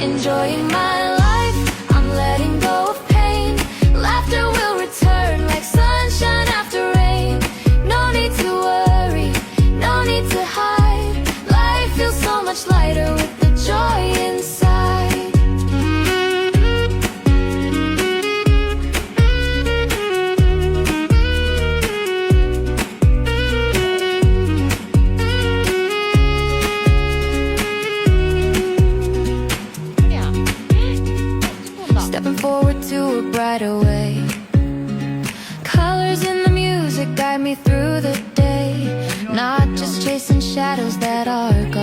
Enjoying my life, I'm letting go of pain. Laughter will return like sunshine after rain. No need to worry, no need to hide. Life feels so much lighter with the joy inside. Stepping forward to a brighter way. Colors in the music guide me through the day. Not just chasing shadows that are gone.